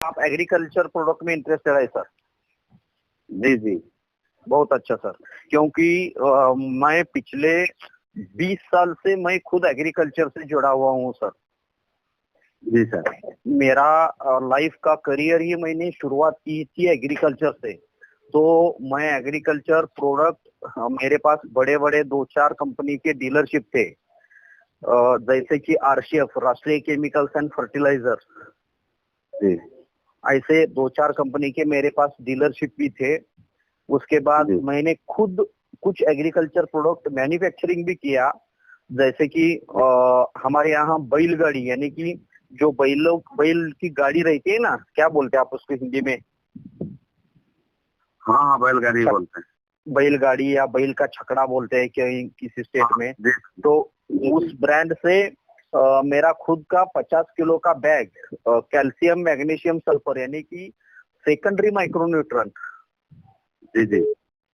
आप agriculture product में interested है सर? जी जी। बहुत अच्छा सर, क्योंकि मैं पिछले 20 साल से मैं खुद एग्रीकल्चर से जुड़ा हुआ हूँ सर। जी सर। मेरा लाइफ का करियर ही मैंने शुरुआत की थी एग्रीकल्चर से। तो मैं एग्रीकल्चर प्रोडक्ट, मेरे पास बड़े बड़े 2-4 कंपनी के डीलरशिप थे, जैसे कि आरसीएफ, राष्ट्रीय केमिकल्स एंड फर्टिलाइजर, जी। ऐसे 2-4 कंपनी के मेरे पास डीलरशिप भी थे। उसके बाद मैंने खुद कुछ एग्रीकल्चर प्रोडक्ट मैन्युफैक्चरिंग भी किया, जैसे कि हमारे यहाँ बैलगाड़ी, यानी कि जो बैल की गाड़ी रहती है ना, क्या बोलते हैं आप उसको हिंदी में? हाँ हाँ, बैलगाड़ी बोलते हैं। बैलगाड़ी या बैल का छकड़ा बोलते हैं किसी स्टेट में। तो उस ब्रांड से मेरा खुद का 50 किलो का बैग कैल्शियम, मैग्नीशियम, सल्फर, यानी कि सेकेंडरी माइक्रोन्यूट्रंट, जी जी,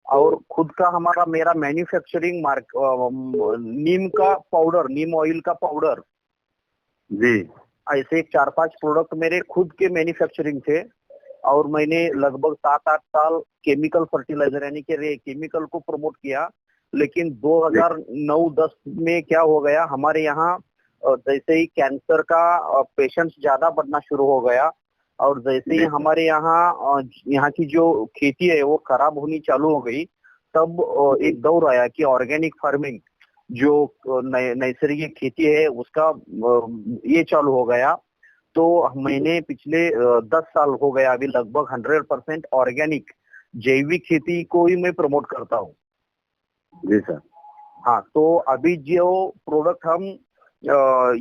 और खुद का मेरा मैन्युफैक्चरिंग नीम का पाउडर, नीम ऑयल का पाउडर, जी, ऐसे 4-5 प्रोडक्ट मेरे खुद के मैन्युफैक्चरिंग थे। और मैंने लगभग 7-8 साल केमिकल फर्टिलाइजर यानी कि केमिकल को प्रमोट किया। लेकिन 2009-10 में क्या हो गया, हमारे यहाँ जैसे ही कैंसर का पेशेंट्स ज्यादा बढ़ना शुरू हो गया, और जैसे ही हमारे यहाँ की जो खेती है वो खराब होनी चालू हो गई, तब एक दौर आया कि ऑर्गेनिक फार्मिंग, जो नैसर्गिक खेती है, उसका ये चालू हो गया। तो मैंने पिछले 10 साल हो गया अभी लगभग 100% ऑर्गेनिक जैविक खेती को ही मैं प्रमोट करता हूँ। जी सर। हाँ, तो अभी जो प्रोडक्ट हम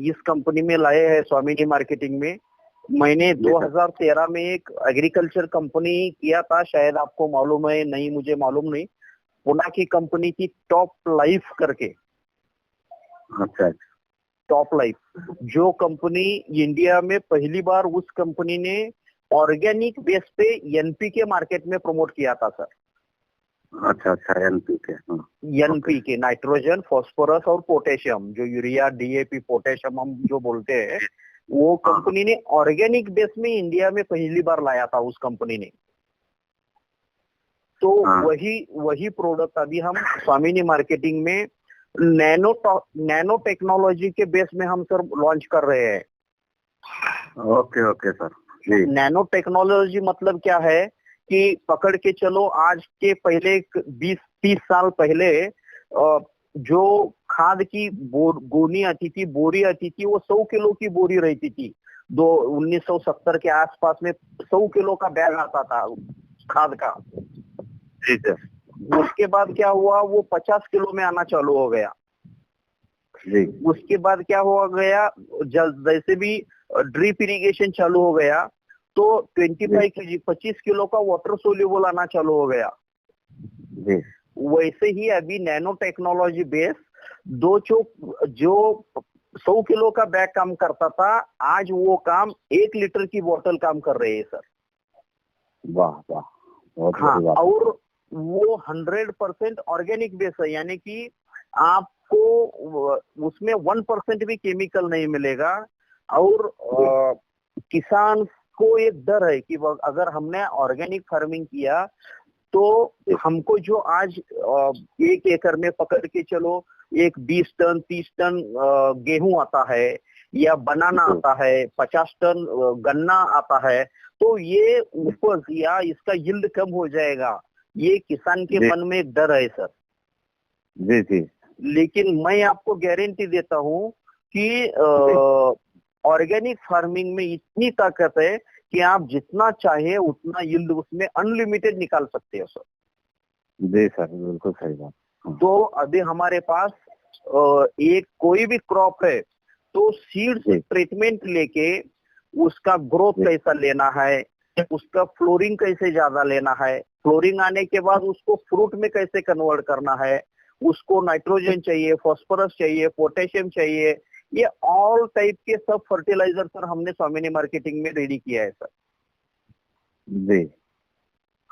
इस कंपनी में लाए हैं स्वामिनी मार्केटिंग में, मैंने 2013 में एक एग्रीकल्चर कंपनी किया था, शायद आपको मालूम है नहीं, मुझे मालूम नहीं। पुणे की कंपनी थी टॉप लाइफ करके। अच्छा। टॉप लाइफ, जो कंपनी इंडिया में पहली बार, उस कंपनी ने ऑर्गेनिक बेस पे एनपीके मार्केट में प्रमोट किया था सर। अच्छा अच्छा, एनपीके। एनपीके, नाइट्रोजन, फास्फोरस और पोटेशियम, जो यूरिया, डीएपी, पोटेशियम हम जो बोलते हैं, वो कंपनी ने ऑर्गेनिक बेस में इंडिया में पहली बार लाया था उस कंपनी ने। तो वही प्रोडक्ट अभी हम स्वामिनी मार्केटिंग में नैनो टेक्नोलॉजी के बेस में हम सर लॉन्च कर रहे हैं। ओके ओके सर जी। नैनो टेक्नोलॉजी मतलब क्या है कि पकड़ के चलो, आज के पहले 20-30 साल पहले जो खाद की गोनी आती थी, बोरी आती थी, वो 100 किलो की बोरी रहती थी। 1970 के आसपास में 100 किलो का बैग आता था खाद का। ठीक है। उसके बाद क्या हुआ, वो 50 किलो में आना चालू हो गया। जी। उसके बाद क्या हो गया, जैसे भी ड्रिप इरिगेशन चालू हो गया, तो 25 केजी, 25 किलो का वाटर सोल्यूबल आना चालू हो गया। जी। वैसे ही अभी नैनो टेक्नोलॉजी बेस जो 100 किलो का बैग काम करता था, आज वो काम 1 लीटर की बोतल काम कर रहे हैं सर। वाह वाह। हाँ, और वो 100% ऑर्गेनिक बेस है, यानी कि आपको उसमें 1% भी केमिकल नहीं मिलेगा। और किसान को एक डर है कि अगर हमने ऑर्गेनिक फार्मिंग किया तो हमको जो आज 1 एकड़ में पकड़ के चलो एक 20 टन 30 टन गेहूं आता है, या बनाना आता है, 50 टन गन्ना आता है, तो ये उपज या इसका यील्ड कम हो जाएगा, ये किसान के मन में एक डर है सर। जी जी। लेकिन मैं आपको गारंटी देता हूँ कि ऑर्गेनिक फार्मिंग में इतनी ताकत है कि आप जितना चाहे उतना यील्ड उसमें अनलिमिटेड निकाल सकते हो सर। जी सर, बिल्कुल सही बात। तो अभी हमारे पास एक कोई भी क्रॉप है, तो सीड्स ट्रीटमेंट लेके उसका ग्रोथ कैसा लेना है, उसका फ्लोरिंग कैसे ज्यादा लेना है, फ्लोरिंग आने के बाद उसको फ्रूट में कैसे कन्वर्ट करना है, उसको नाइट्रोजन चाहिए, फास्फोरस चाहिए, पोटेशियम चाहिए, ये ऑल टाइप के सब फर्टिलाइजर सर हमने स्वामिनी मार्केटिंग में रेडी किया है सर। जी।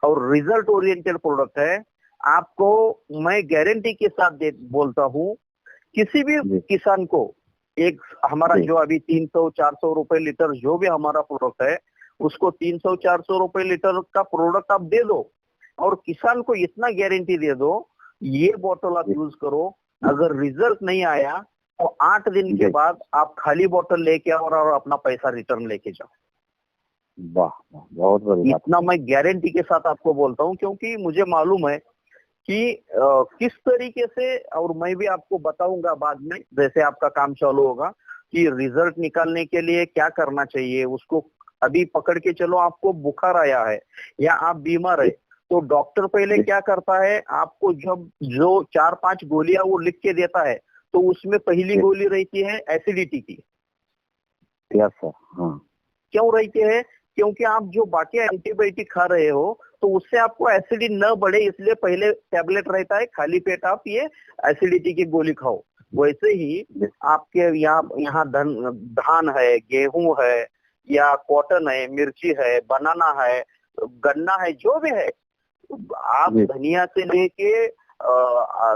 और रिजल्ट ओरिएंटेड प्रोडक्ट है। आपको मैं गारंटी के साथ बोलता हूँ, किसी भी किसान को एक हमारा जो अभी 300-400 रुपए लीटर जो भी हमारा प्रोडक्ट है, उसको 300-400 रुपए लीटर का प्रोडक्ट आप दे दो और किसान को इतना गारंटी दे दो, ये बोतल आप यूज करो, अगर रिजल्ट नहीं आया तो 8 दिन के जी। बाद आप खाली बोतल लेके आओ और अपना पैसा रिटर्न लेके जाओ। वाह वाह, बहुत बड़ी बात। इतना मैं गारंटी के साथ आपको बोलता हूँ, क्योंकि मुझे मालूम है कि किस तरीके से, और मैं भी आपको बताऊंगा बाद में जैसे आपका काम चालू होगा कि रिजल्ट निकालने के लिए क्या करना चाहिए। उसको अभी पकड़ के चलो, आपको बुखार आया है या आप बीमार है, तो डॉक्टर पहले क्या करता है, आपको जब जो 4-5 गोलियां वो लिख के देता है, तो उसमें पहली गोली रहती है एसिडिटी की। Yes sir. हाँ। क्यों रहती है? क्योंकि आप जो बाकी एंटीबायोटिक खा रहे हो तो उससे आपको एसिडिटी न बढ़े, इसलिए पहले टैबलेट रहता है, खाली पेट आप ये एसिडिटी की गोली खाओ। वैसे ही आपके यहाँ धान है, गेहूं है या कॉटन है, मिर्ची है, बनाना है, गन्ना है, जो भी है, आप धनिया से लेके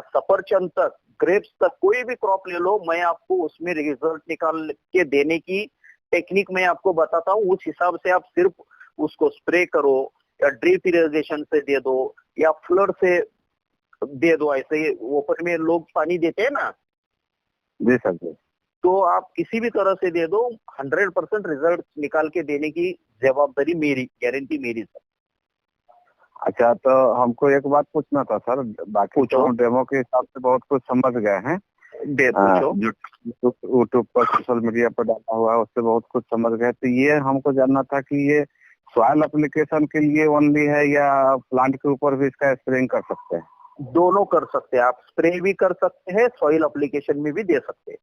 सफरचंद तक, ग्रेप्स तक, कोई भी क्रॉप ले लो, मैं आपको उसमें रिजल्ट निकाल के देने की टेक्निक मैं आपको बताता हूँ। उस हिसाब से आप सिर्फ उसको स्प्रे करो या ड्रिप इरिगेशन से दे दो या फ्लड से दे दो, ऐसे ऊपर में लोग पानी देते हैं ना, जी सर जी। तो आप किसी भी तरह से दे दो, 100% रिजल्ट निकाल के देने की जवाबदारी मेरी, गारंटी मेरी सर। अच्छा, तो हमको एक बात पूछना था सर, बाकी तो हम डेमो के हिसाब से बहुत कुछ समझ गए हैं, जो यूट्यूब पर सोशल मीडिया पर डाला हुआ है उससे बहुत कुछ समझ गए। तो ये हमको जानना था कि ये सॉइल एप्लीकेशन के लिए ओनली है या प्लांट के ऊपर भी इसका स्प्रेइंग कर सकते हैं? दोनों कर सकते हैं, आप स्प्रे भी कर सकते हैं, सॉइल एप्लीकेशन में भी दे सकते हैं।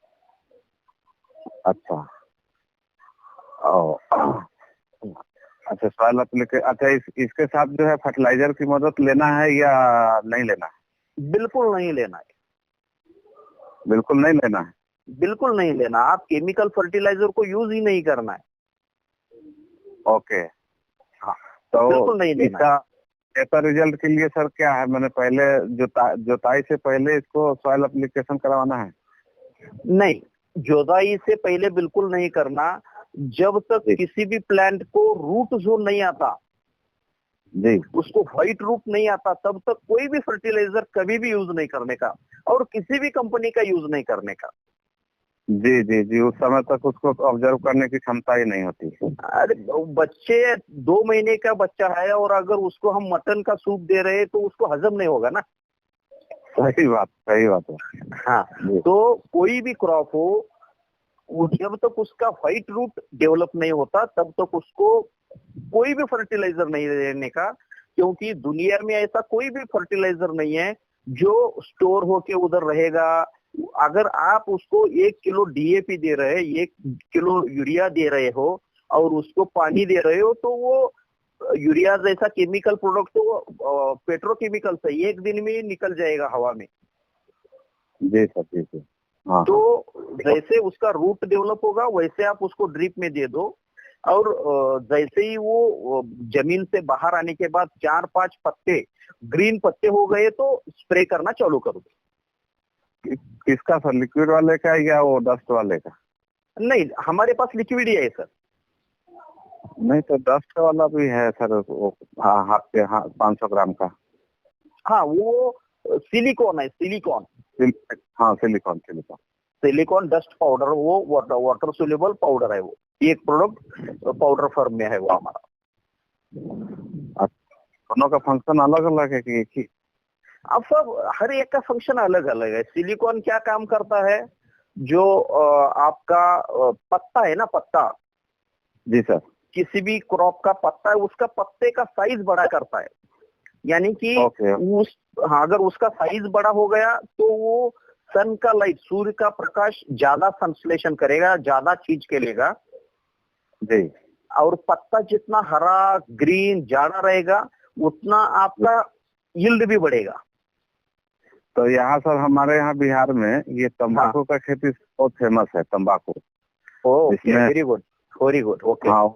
अच्छा। अच्छा, सॉइल एप्लीकेशन। अच्छा, इसके साथ जो है फर्टिलाइजर की मदद लेना है या नहीं लेना है? बिल्कुल नहीं लेना है। बिल्कुल नहीं लेना है? बिल्कुल नहीं लेना, आप केमिकल फर्टिलाइजर को यूज ही नहीं करना है। ओके। हाँ, तो बिल्कुल नहीं लेना। इसका बेहतर रिजल्ट के लिए सर क्या है, मैंने पहले जोताई से पहले इसको सॉइल एप्लीकेशन करवाना है? नहीं, जोताई से पहले बिल्कुल नहीं करना। जब तक किसी भी प्लांट को रूट जोन नहीं आता जी, उसको व्हाइट रूट नहीं आता, तब तक कोई भी फर्टिलाइजर कभी भी यूज नहीं करने का और किसी भी कंपनी का यूज नहीं करने का। जी जी जी, उस समय तक उसको ऑब्जर्व करने की क्षमता ही नहीं होती। अरे बच्चे 2 महीने का बच्चा है और अगर उसको हम मटन का सूप दे रहे हैं तो उसको हजम नहीं होगा ना। सही बात है। हाँ, तो कोई भी क्रॉप हो, जब तक उसका व्हाइट रूट डेवलप नहीं होता तब तक उसको कोई भी फर्टिलाइजर नहीं देने का, क्योंकि दुनिया में ऐसा कोई भी फर्टिलाइजर नहीं है जो स्टोर होके उधर रहेगा। अगर आप उसको 1 किलो डीएपी दे रहे हैं, 1 किलो यूरिया दे रहे हो और उसको पानी दे रहे हो, तो वो यूरिया जैसा केमिकल प्रोडक्ट तो पेट्रोकेमिकल से 1 दिन में ही निकल जाएगा हवा में। जी सर, जी सर। हाँ, तो जैसे उसका रूट डेवलप होगा वैसे आप उसको ड्रिप में दे दो और जैसे ही वो जमीन से बाहर आने के बाद 4-5 पत्ते ग्रीन पत्ते हो गए तो स्प्रे करना चालू करो। किसका सर, लिक्विड वाले का या वो डस्ट वाले का? नहीं, हमारे पास लिक्विड ही है सर। नहीं तो डस्ट वाला भी है सर, वो हाथ पे 500 ग्राम का। हाँ, वो सिलिकॉन है, सिलिकॉन। हाँ, सिलिकॉन सिलिकॉन डस्ट पाउडर, वो वाटर सोल्यूबल पाउडर है। वो एक प्रोडक्ट पाउडर फॉर्म में है वो हमारा। दोनों का फंक्शन अलग अलग है कि एक ही? अब सब हर एक का फंक्शन अलग अलग है। सिलिकॉन क्या काम करता है, जो आपका पत्ता है ना, पत्ता, जी सर, किसी भी क्रॉप का पत्ता है, उसका पत्ते का साइज बड़ा करता है। यानी कि अगर उसका साइज बड़ा हो गया तो वो सन का लाइट, सूर्य का प्रकाश ज्यादा संश्लेषण करेगा, ज्यादा खींच के लेगा जी, और पत्ता जितना हरा ग्रीन ज्यादा रहेगा उतना आपका यील्ड भी बढ़ेगा। तो यहाँ सर हमारे यहाँ बिहार में ये तंबाकू का खेती बहुत फेमस है, तंबाकू। Very good, very good, okay. हाँ,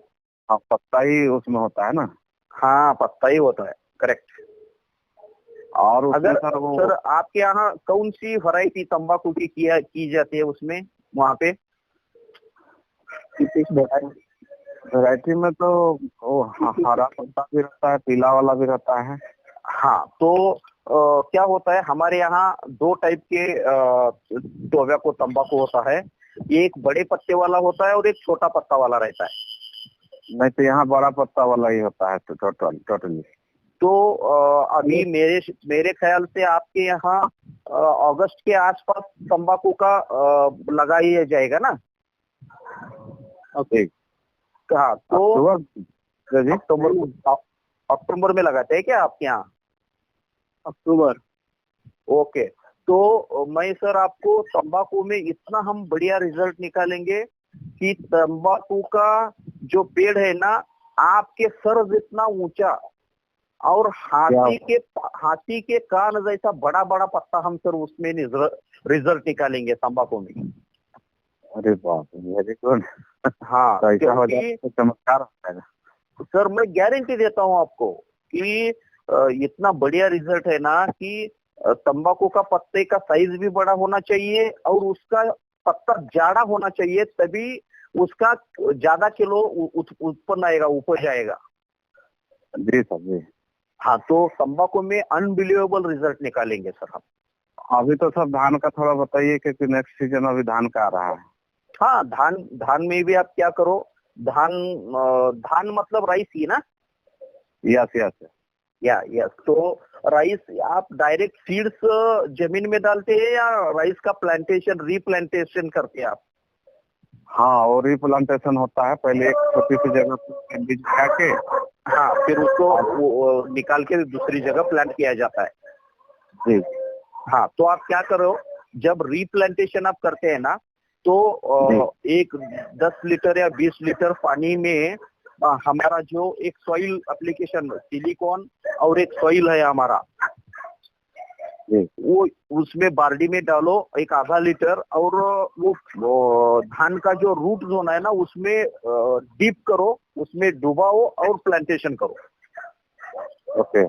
पत्ता ही उसमें होता है ना? हाँ, पत्ता ही होता है, करेक्ट। और अगर सर आपके यहाँ कौन सी वैरायटी तंबाकू की की जाती है उसमें, वहाँ पे? वैरायटी में तो वो हरा पत्ता भी रहता है, पीला वाला भी रहता है। हाँ, तो क्या होता है हमारे यहाँ दो टाइप के टोबैको तंबाकू होता है। एक बड़े पत्ते वाला होता है और एक छोटा पत्ता वाला रहता है। नहीं तो यहाँ बड़ा पत्ता वाला ही होता है तो टोटली। तो अभी मेरे ख्याल से आपके यहाँ अगस्त के आसपास तंबाकू का लगाया जाएगा ना? ओके। हाँ, तो अक्टूबर अक्टूबर में लगाते हैं क्या आपके यहाँ? अक्टूबर। ओके, तो मैं सर आपको तंबाकू में इतना हम बढ़िया रिजल्ट निकालेंगे कि तंबाकू का जो पेड़ है ना, आपके सर जितना ऊंचा और हाथी के कान जैसा बड़ा बड़ा पत्ता हम सर उसमें रिजल्ट निकालेंगे तंबाकू में। अरे बाप, वेरी गुड। हाँ, तो ऐसा हो जाए तो चमत्कार हो जाएगा। सर मैं गारंटी देता हूँ आपको कि इतना बढ़िया रिजल्ट है ना कि तंबाकू का पत्ते का साइज भी बड़ा होना चाहिए और उसका पत्ता जाड़ा होना चाहिए, तभी उसका ज्यादा किलो उत्पन्न आएगा, उपज आएगा। जी सर जी। हाँ, तो तंबाकू में अनबिलीवेबल रिजल्ट निकालेंगे सर हम। अभी तो सर धान का थोड़ा बताइए क्योंकि नेक्स्ट सीजन अभी धान का आ रहा है। हाँ, धान में भी आप क्या करो, धान मतलब राइस ही ना? यस। यस, तो राइस आप डायरेक्ट सीड्स जमीन में डालते हैं या राइस का रीप्लांटेशन करते हैं आप? हाँ, और रिप्लांटेशन होता है। पहले एक छोटी सी जगह पे बीज लगा के, हाँ, फिर उसको निकाल के दूसरी जगह प्लांट किया जाता है। जी। हाँ, तो आप क्या करो, जब रीप्लांटेशन आप करते हैं ना, तो एक 10 लीटर या 20 लीटर पानी में हमारा जो एक सॉइल एप्लीकेशन सिलिकॉन और एक सॉइल है हमारा, वो उसमें बाल्टी में डालो एक आधा लीटर, और वो धान का जो रूट जोन है ना उसमें डीप करो, उसमें डुबाओ और प्लांटेशन करो। ओके।